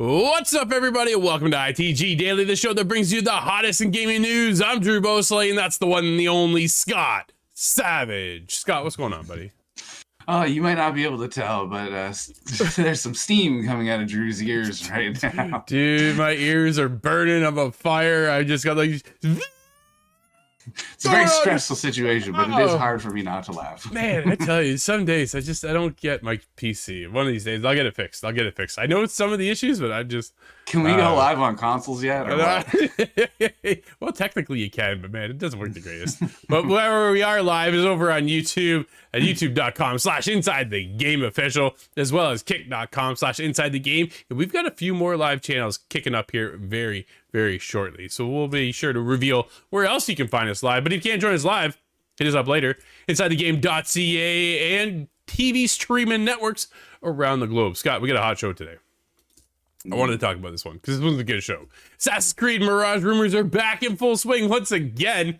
What's up, everybody? Welcome to ITG Daily, the show that brings you the hottest in gaming news. I'm Drew Bosley, and that's the one and the only Scott Savage. Scott, what's going on, buddy? Oh, you might not be able to tell, but there's some steam coming out of Drew's ears right now. Dude, my ears are burning. I'm on fire. I just got like... It's a very stressful situation, but it is hard for me not to laugh. Man, I tell you, some days I don't get my PC. One of these days, I'll get it fixed. I know it's some of the issues, but I just... Can we go live on consoles yet? Or what? Well, technically you can, but man, it doesn't work the greatest. But wherever we are live is over on YouTube at youtube.com/InsideTheGameOfficial, as well as kick.com/InsideTheGame. And we've got a few more live channels kicking up here very, very shortly. So we'll be sure to reveal where else you can find us live. But if you can't join us live, hit us up later. InsideTheGame.ca and TV streaming networks around the globe. Scott, we got a hot show today. I wanted to talk about this one because this one's a good show. Assassin's Creed Mirage rumors are back in full swing once again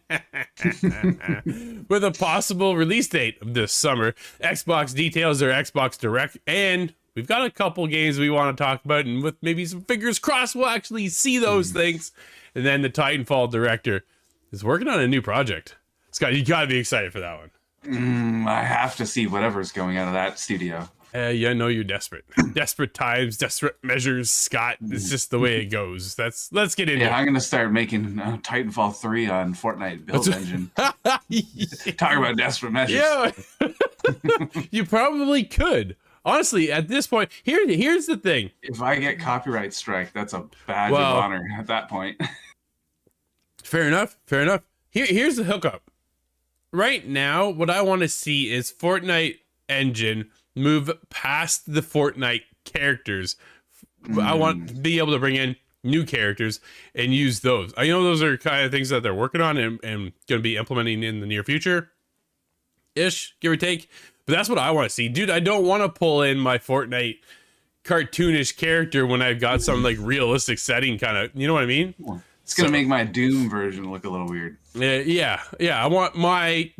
with a possible release date of this summer. Xbox details their Xbox Direct, and we've got a couple games we want to talk about, and with maybe some fingers crossed we'll actually see those things. And then the Titanfall director is working on a new project. Scott, you gotta be excited for that one. I have to see whatever's going out of that studio. Yeah, I know you're desperate. Desperate times, desperate measures, Scott. It's just the way it goes. Let's get into it. Yeah, I'm gonna start making Titanfall 3 on Fortnite build engine. Talk about desperate measures. Yeah, you probably could. Honestly, at this point, here's the thing. If I get copyright strike, that's a badge of honor at that point. Fair enough. Here's the hookup. Right now, what I want to see is Fortnite engine move past the Fortnite characters. I want to be able to bring in new characters and use those. I know those are kind of things that they're working on and going to be implementing in the near future ish, give or take. But that's what I want to see. Dude, I don't want to pull in my Fortnite cartoonish character when I've got some like realistic setting kind of, you know what I mean? It's going to make my Doom version look a little weird. Yeah. I want my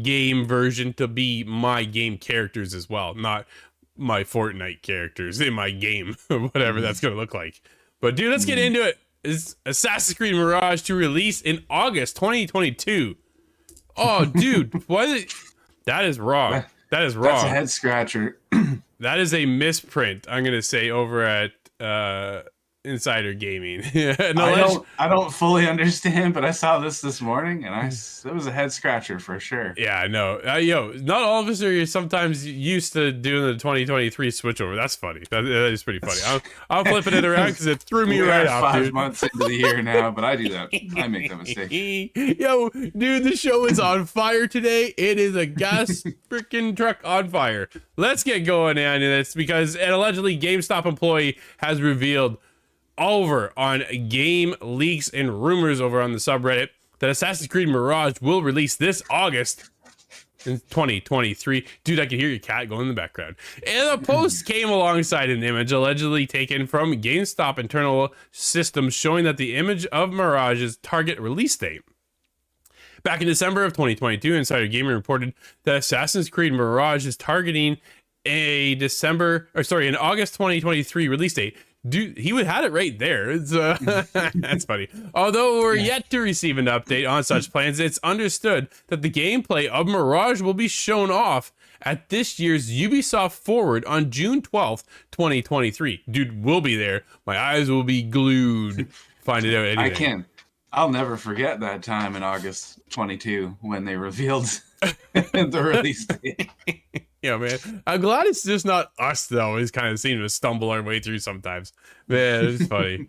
game version to be my game characters as well, not my Fortnite characters in my game, whatever that's going to look like. But dude, let's get into it. Is Assassin's Creed Mirage to release in August 2022? Oh, dude, what? That is wrong. That is wrong. That's a head scratcher. That is a misprint, I'm gonna say, over at Insider Gaming. I don't fully understand, but I saw this morning, and it was a head scratcher for sure. Yeah, I know. Not all of us are sometimes used to doing the 2023 switchover. That's funny. That is pretty funny. I'm flipping it around because it threw me right off. 5 months into the year now, but I do that. I make that mistake. Yo, dude, the show is on fire today. It is a gas freaking truck on fire. Let's get going on this because an allegedly GameStop employee has revealed over on Game Leaks and Rumors over on the subreddit that Assassin's Creed Mirage will release this August in 2023. Dude, I can hear your cat going in the background. And the post came alongside an image allegedly taken from GameStop internal systems showing that the image of Mirage's target release date. Back in December of 2022, Insider Gaming reported that Assassin's Creed Mirage is targeting an August 2023 release date. Dude, he would had it right there. It's that's funny. Although we're yet to receive an update on such plans, it's understood that the gameplay of Mirage will be shown off at this year's Ubisoft Forward on June 12th, 2023. Dude, we'll be there. My eyes will be glued. Find it out anyway. I'll never forget that time in August 22 when they revealed the release date. Yeah, man. I'm glad it's just not us though. We just kind of seem to stumble our way through sometimes. Man, it's funny.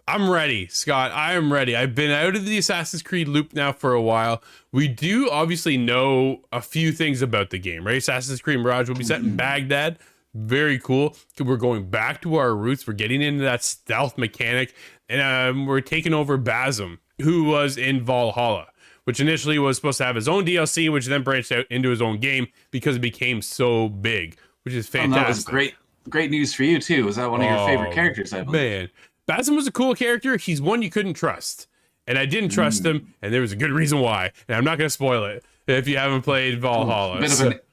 I'm ready, Scott. I am ready. I've been out of the Assassin's Creed loop now for a while. We do obviously know a few things about the game, right? Assassin's Creed Mirage will be set in Baghdad. Very cool. We're going back to our roots. We're getting into that stealth mechanic, and we're taking over Basim, who was in Valhalla, which initially was supposed to have his own DLC, which then branched out into his own game because it became so big, which is fantastic. That was great news for you too. Was that one of your favorite characters, I believe? Man, Basim was a cool character. He's one you couldn't trust, and I didn't trust him, and there was a good reason why, and I'm not going to spoil it if you haven't played Valhalla.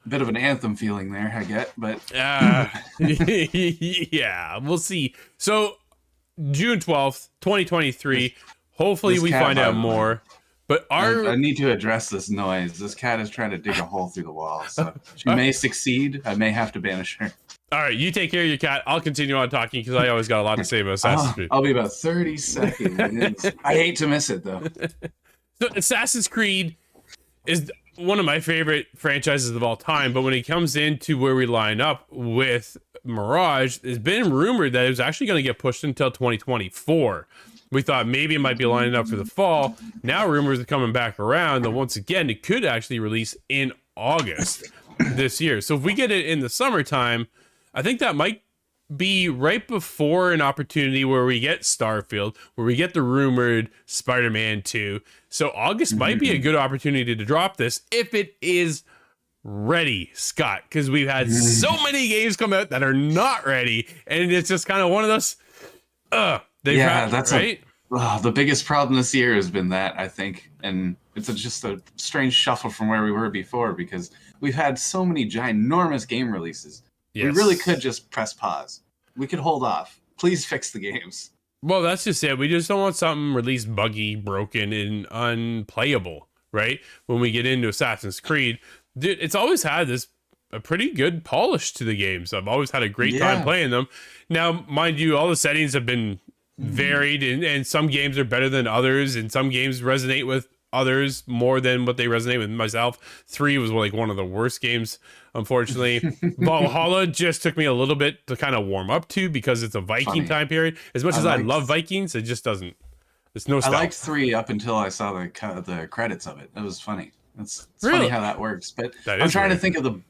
Bit of an Anthem feeling there, I get, but yeah, we'll see. So June 12th, 2023. Hopefully we find out more. But I need to address this noise. This cat is trying to dig a hole through the wall. So she may succeed. I may have to banish her. All right, you take care of your cat. I'll continue on talking because I always got a lot to say about Assassin's Creed. I'll be about 30 seconds. I hate to miss it, though. So Assassin's Creed is one of my favorite franchises of all time. But when it comes into where we line up with Mirage, it's been rumored that it was actually going to get pushed until 2024. We thought maybe it might be lining up for the fall. Now rumors are coming back around that once again, it could actually release in August this year. So if we get it in the summertime, I think that might be right before an opportunity where we get Starfield, where we get the rumored Spider-Man 2. So August might be a good opportunity to drop this if it is ready, Scott, because we've had so many games come out that are not ready. And it's just kind of one of those, that's right. The biggest problem this year has been that, I think, and it's just a strange shuffle from where we were before because we've had so many ginormous game releases. Yes. We really could just press pause. We could hold off. Please fix the games. Well, that's just it. We just don't want something released buggy, broken, and unplayable, right? When we get into Assassin's Creed, dude, it's always had a pretty good polish to the games. I've always had a great time playing them. Now, mind you, all the settings have been varied, and some games are better than others, and some games resonate with others more than what they resonate with myself. 3 was like one of the worst games, unfortunately. Valhalla just took me a little bit to kind of warm up to because it's a Viking time period. As much as I love Vikings, it just doesn't. It's no stealth. I liked 3 up until I saw the credits of it. It was funny. It's funny how that works. But I'm trying to think of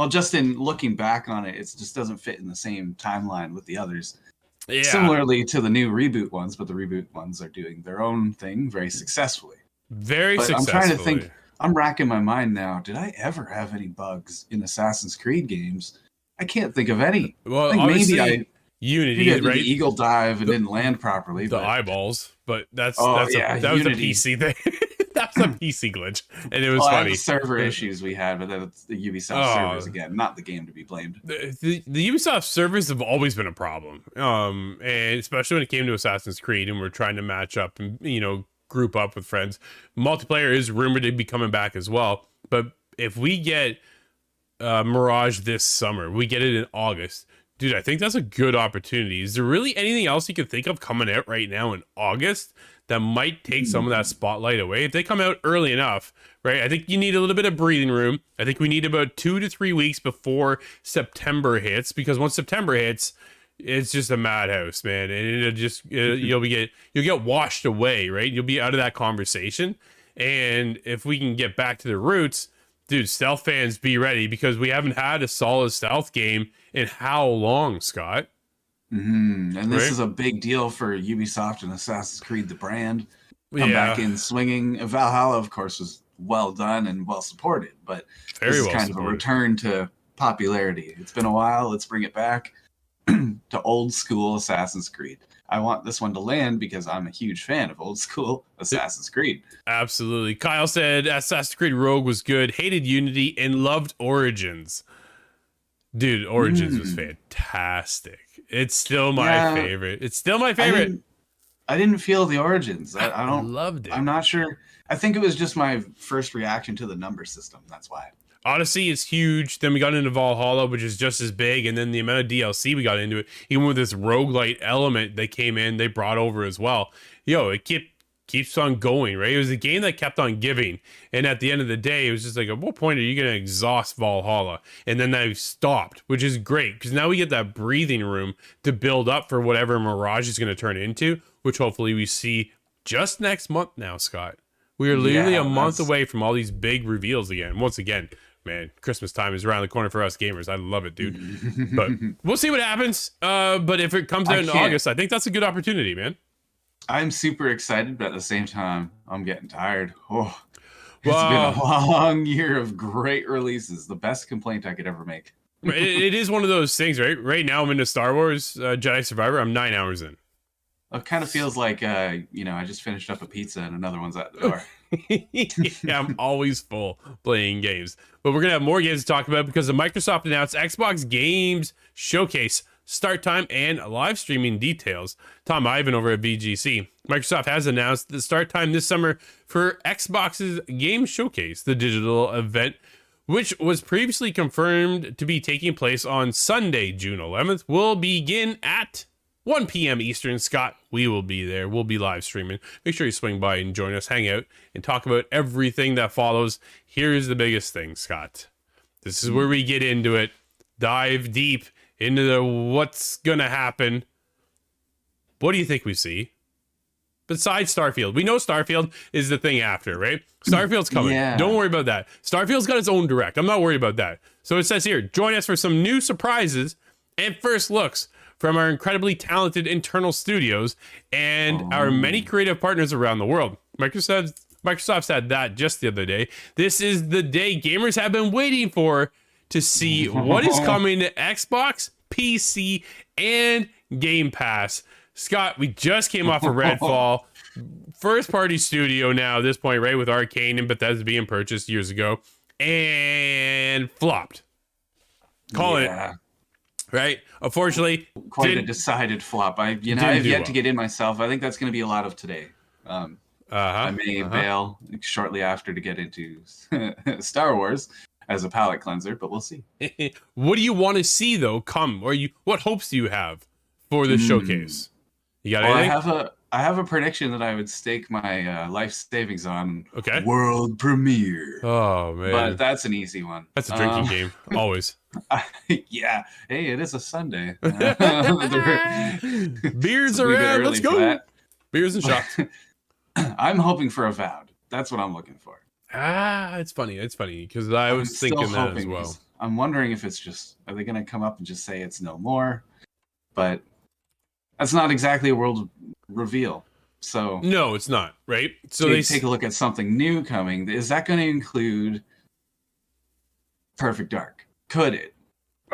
just in looking back on it, it just doesn't fit in the same timeline with the others. Yeah. Similarly to the new reboot ones, but the reboot ones are doing their own thing very successfully. Successfully. I'm trying to think. I'm racking my mind now. Did I ever have any bugs in Assassin's Creed games? I can't think of any. Well, I think maybe Unity, did right? The eagle dive and didn't land properly. The eyeballs, but that was a PC thing. That's a PC glitch, and it was funny. The server issues we had, but that's the Ubisoft servers again, not the game to be blamed. The Ubisoft servers have always been a problem, and especially when it came to Assassin's Creed, and we're trying to match up and group up with friends. Multiplayer is rumored to be coming back as well. But if we get Mirage this summer, we get it in August, dude, I think that's a good opportunity. Is there really anything else you can think of coming out right now in August that might take some of that spotlight away? If they come out early enough, right? I think you need a little bit of breathing room. I think we need about 2 to 3 weeks before September hits, because once September hits, it's just a madhouse, man. And you'll get washed away, right? You'll be out of that conversation. And if we can get back to the roots, dude, stealth fans, be ready, because we haven't had a solid stealth game in how long, Scott? And this is a big deal for Ubisoft and Assassin's Creed, the brand. Come back in swinging. Valhalla, of course, was well done and well supported, but this is kind of a return to popularity. It's been a while. Let's bring it back to old school Assassin's Creed. I want this one to land because I'm a huge fan of old school Assassin's Creed. Absolutely. Kyle said Assassin's Creed Rogue was good, hated Unity, and loved Origins. Dude, Origins was fantastic. It's still my favorite. It's still my favorite. I didn't feel the Origins. I loved it. I'm not sure. I think it was just my first reaction to the number system. That's why. Odyssey is huge. Then we got into Valhalla, which is just as big. And then the amount of DLC we got into it, even with this roguelite element they came in, they brought over as well. It keeps on going, right? It was a game that kept on giving. And at the end of the day, it was just like, at what point are you going to exhaust Valhalla? And then they've stopped, which is great, because now we get that breathing room to build up for whatever Mirage is going to turn into, which hopefully we see just next month now, Scott. We are literally a month away from all these big reveals again. Once again, man, Christmas time is around the corner for us gamers. I love it, dude. But we'll see what happens. But if it comes out in August, I think that's a good opportunity, man. I'm super excited, but at the same time, I'm getting tired. It's been a long year of great releases. The best complaint I could ever make. It is one of those things, right? Right now, I'm into Star Wars Jedi Survivor. I'm 9 hours in. It kind of feels like, I just finished up a pizza and another one's at the door. Yeah, I'm always full playing games. But we're going to have more games to talk about because the Microsoft announced Xbox Games Showcase start time and live streaming details. Tom Ivan over at VGC. Microsoft has announced the start time this summer for Xbox's Game Showcase, the digital event, which was previously confirmed to be taking place on Sunday, June 11th, will begin at 1 p.m. Eastern. Scott, we will be there. We'll be live streaming. Make sure you swing by and join us, hang out, and talk about everything that follows. Here's the biggest thing, Scott. This is where we get into it. Dive deep into the what's gonna happen. What do you think we see? Besides Starfield. We know Starfield is the thing after, right? Starfield's coming. Yeah. Don't worry about that. Starfield's got its own direct. I'm not worried about that. So it says here, join us for some new surprises and first looks from our incredibly talented internal studios and our many creative partners around the world. Microsoft said that just the other day. This is the day gamers have been waiting for to see what is coming to Xbox, PC, and Game Pass. Scott, we just came off of Redfall. First party studio now at this point, right? With Arcane and Bethesda being purchased years ago. And flopped. Calling it. Right? Unfortunately. Quite a decided flop. I've yet to get in myself. I think that's going to be a lot of today. I may bail shortly after to get into Star Wars as a palate cleanser, but we'll see. What do you want to see though come? Or what hopes do you have for this showcase? You got anything? I have a prediction that I would stake my life savings on. Okay. World premiere. Oh man. But that's an easy one. That's a drinking game. Always. Yeah. Hey, it is a Sunday. Beers around. Let's go. Beers and shots. I'm hoping for Avowed. That's what I'm looking for. It's funny. It's funny because I was thinking that as well. I'm wondering if it's just, are they going to come up and just say it's no more? But that's not exactly a world reveal. So no, it's not, right? So they take a look at something new coming. Is that going to include Perfect Dark? Could it?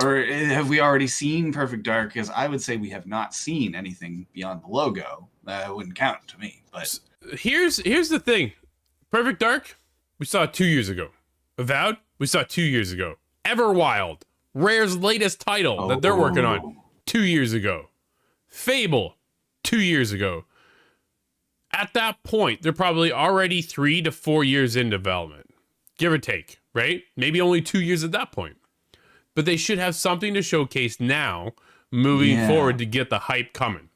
Or have we already seen Perfect Dark? Because I would say we have not seen anything beyond the logo. That wouldn't count to me. But here's the thing. Perfect Dark, we saw 2 years ago. Avowed, we saw 2 years ago. Everwild, Rare's latest title that they're working on 2 years ago. Fable, 2 years ago. At that point, they're probably already 3 to 4 years in development, give or take, right? Maybe only 2 years at that point. But they should have something to showcase now moving forward to get the hype coming.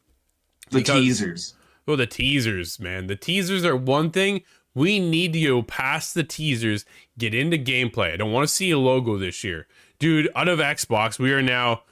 The teasers. Well, the teasers, man. The teasers are one thing. We need to go past the teasers, get into gameplay. I don't want to see a logo this year. Dude, out of Xbox, we are now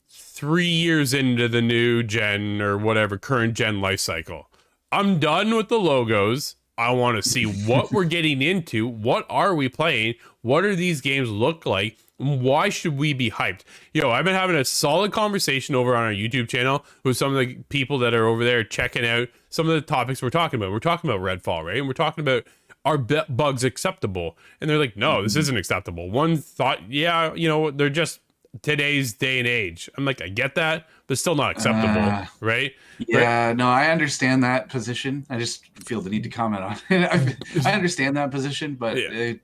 3 years into the new gen or whatever, current gen life cycle. I'm done with the logos. I want to see what we're getting into. What are we playing? What are these games look like? Why should we be hyped? I've been having a solid conversation over on our YouTube channel with some of the people that are over there checking out some of the topics we're talking about. We're talking about Redfall, right? And we're talking about, are bugs acceptable? And they're like, no, this isn't acceptable. One thought, they're just today's day and age. I'm like, I get that, but still not acceptable, right? Yeah, no, I understand that position. I just feel the need to comment on it. I understand that position, but it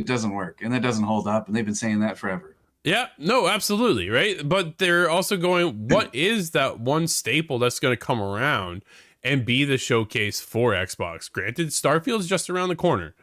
doesn't work, and that doesn't hold up, and they've been saying that forever. Yeah, no, absolutely, right? But they're also going, what is that one staple that's going to come around and be the showcase for Xbox? Granted, Starfield's just around the corner.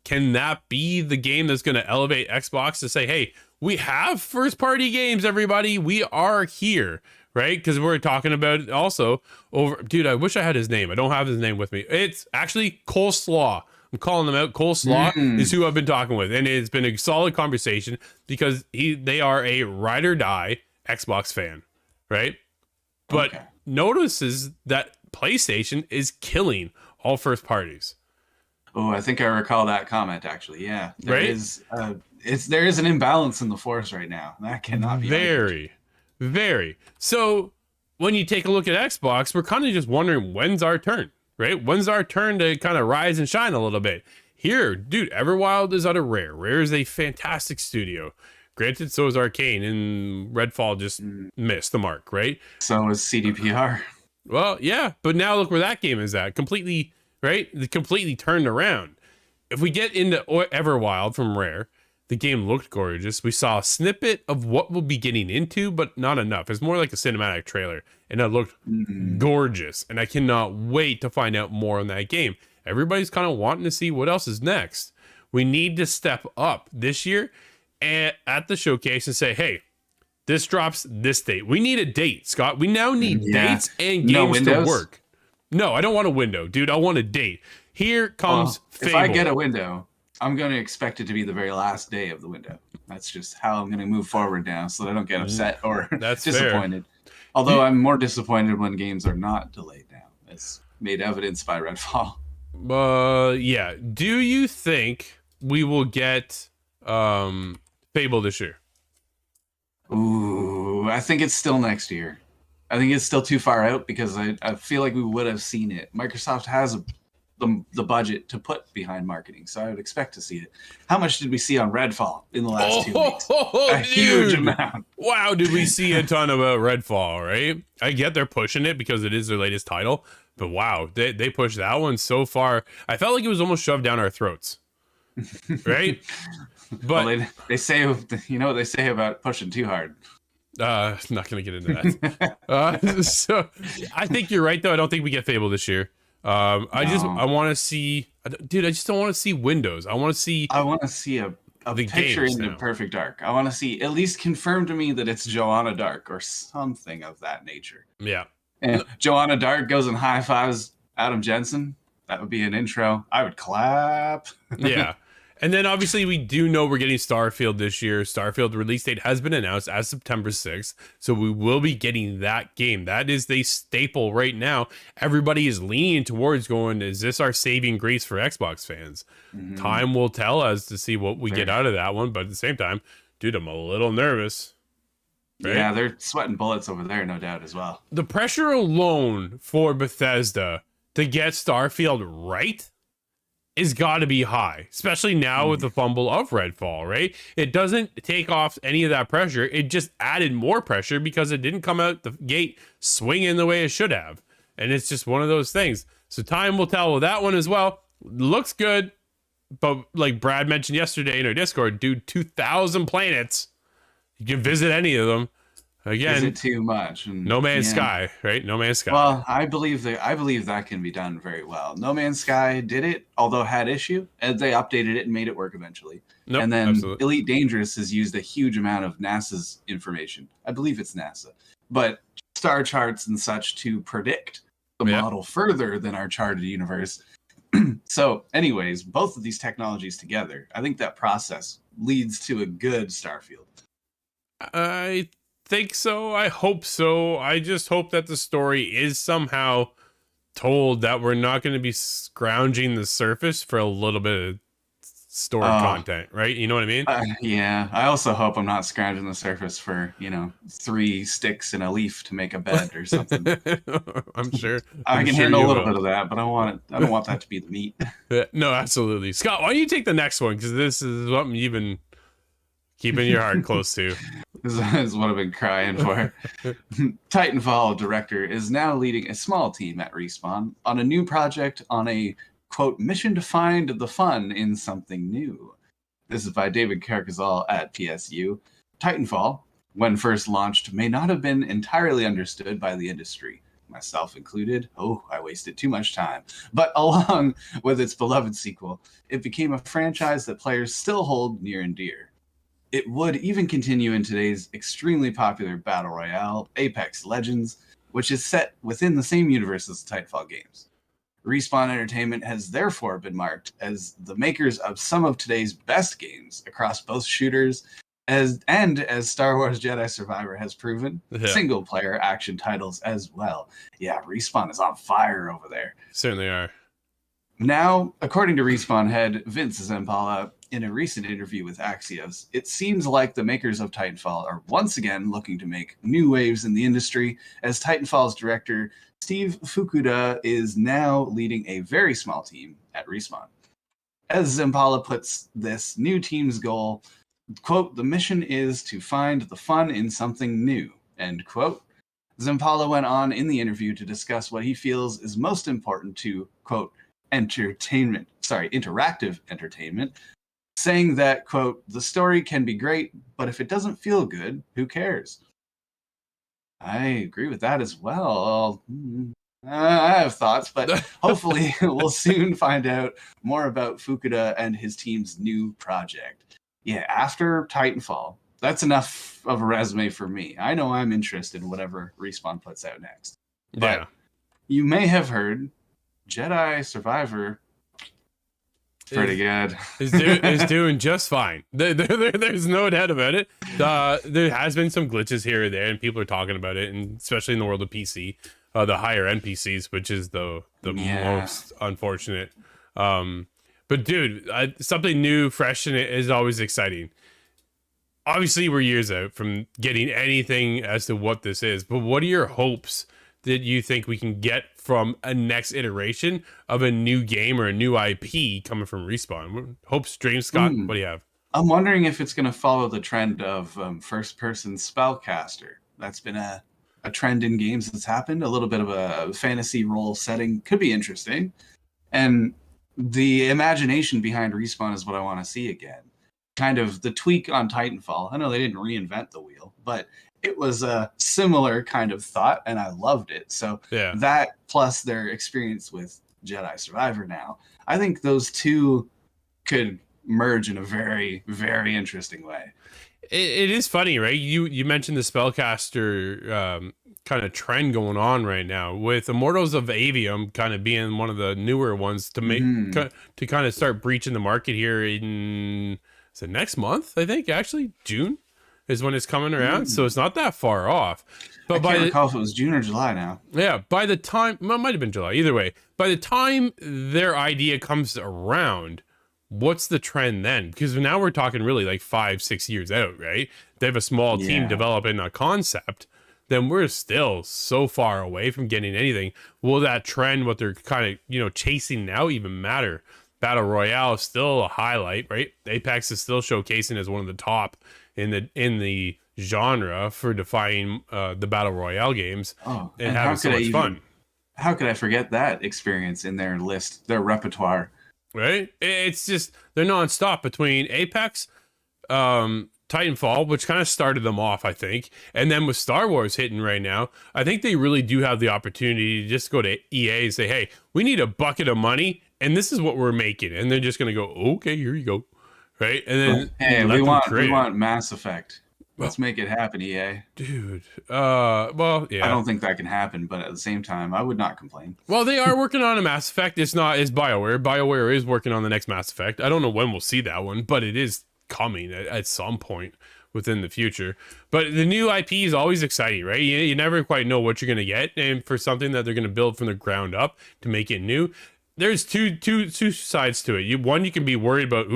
Can that be the game that's going to elevate Xbox to say, hey, we have first-party games, everybody. We are here, right? Because we're talking about it also over... Dude, I wish I had his name. I don't have his name with me. It's actually Coleslaw. I'm calling them out. Coleslaw is who I've been talking with. And it's been a solid conversation because they are a ride or die Xbox fan, right? But notices that PlayStation is killing all first parties. Oh, I think I recall that comment, actually. Yeah. There is an imbalance in the force right now. That cannot be very. So when you take a look at Xbox, we're kind of just wondering, when's our turn, right? When's our turn to kind of rise and shine a little bit? Here, dude, Everwild is out of Rare. Rare is a fantastic studio. Granted, so is Arcane, and Redfall just missed the mark, right? So is CDPR. Well, yeah, but now look where that game is at. Completely turned around. If we get into Everwild from Rare, the game looked gorgeous. We saw a snippet of what we'll be getting into, but not enough. It's more like a cinematic trailer, and it looked gorgeous. And I cannot wait to find out more on that game. Everybody's kind of wanting to see what else is next. We need to step up this year at the showcase and say, hey, this drops this date. We need a date, Scott. We now need dates and games to work. No, I don't want a window, dude. I want a date. Here comes Fable. If I get a window, I'm going to expect it to be the very last day of the window. That's just how I'm going to move forward now so that I don't get upset or disappointed. Fair. Although I'm more disappointed when games are not delayed now. It's made evidence by Redfall. Yeah. Do you think we will get Fable this year? Ooh, I think it's still next year. I think it's still too far out because I feel like we would have seen it. Microsoft has the budget to put behind marketing, so I would expect to see it. How much did we see on Redfall in the last 2 weeks? A huge amount. Wow, did we see a ton about Redfall, right? I get they're pushing it because it is their latest title, but wow, they pushed that one so far. I felt like it was almost shoved down our throats, right? But well, they say, you know what they say about pushing too hard. Not gonna get into that. So I think you're right, though. I don't think we get Fable this year. I want to see, dude. I just don't want to see Windows. I want to see a picture in the Perfect Dark. I want to see at least confirm to me that it's Joanna Dark or something of that nature. Yeah. And Joanna Dark goes and high fives Adam Jensen. That would be an intro. I would clap. Yeah. And then obviously we do know we're getting Starfield this year. Starfield release date has been announced as September 6th. So we will be getting that game. That is the staple right now. Everybody is leaning towards going, is this our saving grace for Xbox fans? Mm-hmm. Time will tell us to see what we get out of that one. But at the same time, dude, I'm a little nervous. Right? Yeah, they're sweating bullets over there, no doubt as well. The pressure alone for Bethesda to get Starfield right is got to be high, especially now with the fumble of Redfall, right? It doesn't take off any of that pressure. It just added more pressure because it didn't come out the gate swinging the way it should have. And it's just one of those things. So time will tell with that one as well. Looks good. But like Brad mentioned yesterday in our Discord, dude, 2,000 planets. You can visit any of them. Again, is it too much? And, No Man's Sky, right? No Man's Sky. Well, I believe that can be done very well. No Man's Sky did it, although had issue, and they updated it and made it work eventually. Nope, and then absolutely. Elite Dangerous has used a huge amount of NASA's information. I believe it's NASA, but star charts and such to predict the model further than our charted universe. So, anyways, both of these technologies together, I think that process leads to a good Starfield. I think so. I hope so. I just hope that the story is somehow told, that we're not going to be scrounging the surface for a little bit of story content, right? You know what I mean? Yeah. I also hope I'm not scrounging the surface for 3 sticks and a leaf to make a bed or something. I'm sure. I can handle a little bit of that, but I don't want that to be the meat. No, absolutely. Scott, why don't you take the next one? Because this is something you've been keeping your heart close to. This is what I've been crying for. Titanfall director is now leading a small team at Respawn on a new project on a, quote, mission to find the fun in something new. This is by David Carcazal at PSU. Titanfall, when first launched, may not have been entirely understood by the industry, myself included. I wasted too much time. But along with its beloved sequel, it became a franchise that players still hold near and dear. It would even continue in today's extremely popular Battle Royale, Apex Legends, which is set within the same universe as the Titanfall games. Respawn Entertainment has therefore been marked as the makers of some of today's best games across both shooters, as Star Wars Jedi Survivor has proven, single-player action titles as well. Yeah, Respawn is on fire over there. Certainly are. Now, according to Respawn head Vince Zampella, in a recent interview with Axios, it seems like the makers of Titanfall are once again looking to make new waves in the industry, as Titanfall's director Steve Fukuda is now leading a very small team at Respawn. As Zampella puts this new team's goal, quote, the mission is to find the fun in something new, end quote. Zampella went on in the interview to discuss what he feels is most important to, quote, interactive entertainment, saying that, quote, the story can be great, but if it doesn't feel good, who cares? I agree with that as well. I have thoughts, but hopefully we'll soon find out more about Fukuda and his team's new project. Yeah, after Titanfall, that's enough of a resume for me. I know I'm interested in whatever Respawn puts out next. But you may have heard Jedi Survivor, pretty good. is doing just fine. There's no doubt about it. There has been some glitches here or there, and people are talking about it, and especially in the world of PC, the higher end PCs, which is the most unfortunate. But dude, something new, fresh, and it is always exciting. Obviously, we're years out from getting anything as to what this is, but what are your hopes that you think we can get from a next iteration of a new game or a new IP coming from Respawn? Hopes, dreams, Scott? What do you have? I'm wondering if it's going to follow the trend of first-person spellcaster. That's been a trend in games that's happened. A little bit of a fantasy role setting could be interesting. And the imagination behind Respawn is what I want to see again. Kind of the tweak on Titanfall. I know they didn't reinvent the wheel, but it was a similar kind of thought, and I loved it. So that plus their experience with Jedi Survivor now, I think those two could merge in a very, very interesting way. It is funny, right? You mentioned the spellcaster kind of trend going on right now, with Immortals of Avium kind of being one of the newer ones to make to kind of start breaching the market here in next month. I think actually June is when it's coming around, so it's not that far off. But I can't recall if it was June or July now. Yeah, by the time, well, it might have been July. Either way, by the time their idea comes around, what's the trend then? Because now we're talking really like 5-6 years out, right? They have a small team developing a concept. Then we're still so far away from getting anything. Will that trend, what they're kind of chasing now, even matter? Battle Royale is still a highlight, right? Apex is still showcasing as one of the top in the genre for defying the Battle Royale games and having so much fun. How could I forget that experience in their list, their repertoire? Right? It's just, they're nonstop between Apex, Titanfall, Titanfall, which kind of started them off, I think. And then with Star Wars hitting right now, I think they really do have the opportunity to just go to EA and say, hey, we need a bucket of money, and this is what we're making. And they're just going to go, okay, here you go. Right? And then hey, we want Mass Effect. Let's make it happen, EA. Dude. Well, yeah. I don't think that can happen, but at the same time, I would not complain. Well, they are working on a Mass Effect. It's BioWare. BioWare is working on the next Mass Effect. I don't know when we'll see that one, but it is coming at some point within the future. But the new IP is always exciting, right? You never quite know what you're going to get, and for something that they're going to build from the ground up to make it new, there's two sides to it. One, you can be worried about,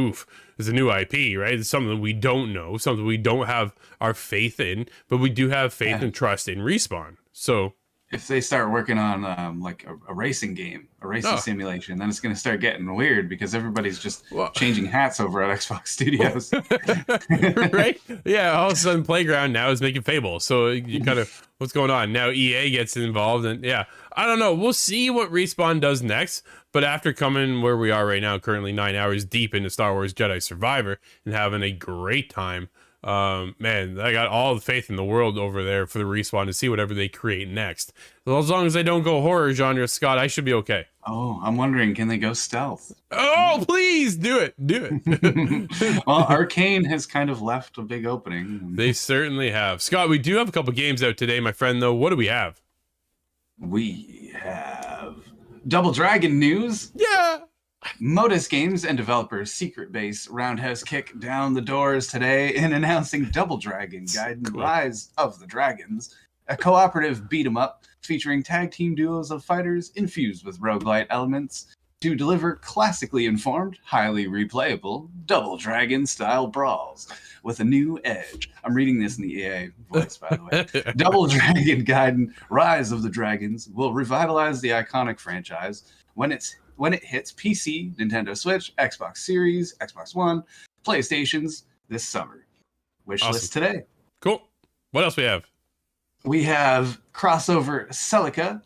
it's a new IP, right? It's something we don't know, something we don't have our faith in, but we do have faith and trust in Respawn. So if they start working on like a racing game, a racing simulation, then it's going to start getting weird because everybody's just changing hats over at Xbox Studios. Right? Yeah, all of a sudden Playground now is making Fable. So you kind of, what's going on? Now EA gets involved, and I don't know. We'll see what Respawn does next. But after coming where we are right now, currently 9 hours deep into Star Wars Jedi Survivor and having a great time, man, I got all the faith in the world over there for the Respawn to see whatever they create next. So as long as they don't go horror genre, Scott, I should be okay. Oh, I'm wondering, can they go stealth? Oh, please do it. Well, Arcane has kind of left a big opening. They certainly have. Scott, we do have a couple games out today, my friend, though. What do we have? We have Double Dragon news. Yeah. Modus Games and developers Secret Base Roundhouse kick down the doors today in announcing Double Dragon Gaiden Rise of the Dragons, a cooperative beat-em-up featuring tag team duos of fighters infused with roguelite elements to deliver classically informed, highly replayable Double Dragon-style brawls with a new edge. I'm reading this in the EA voice, by the way. Double Dragon Gaiden Rise of the Dragons will revitalize the iconic franchise when it hits PC, Nintendo Switch, Xbox Series, Xbox One, PlayStations this summer. Wishlist today. Cool. What else we have? We have crossover Celica.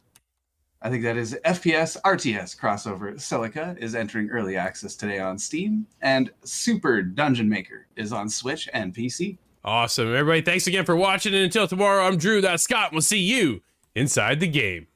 I think that is FPS RTS crossover Celica is entering early access today on Steam, and Super Dungeon Maker is on Switch and PC. Awesome. Everybody, thanks again for watching, and until tomorrow, I'm Drew, that's Scott. We'll see you inside the game.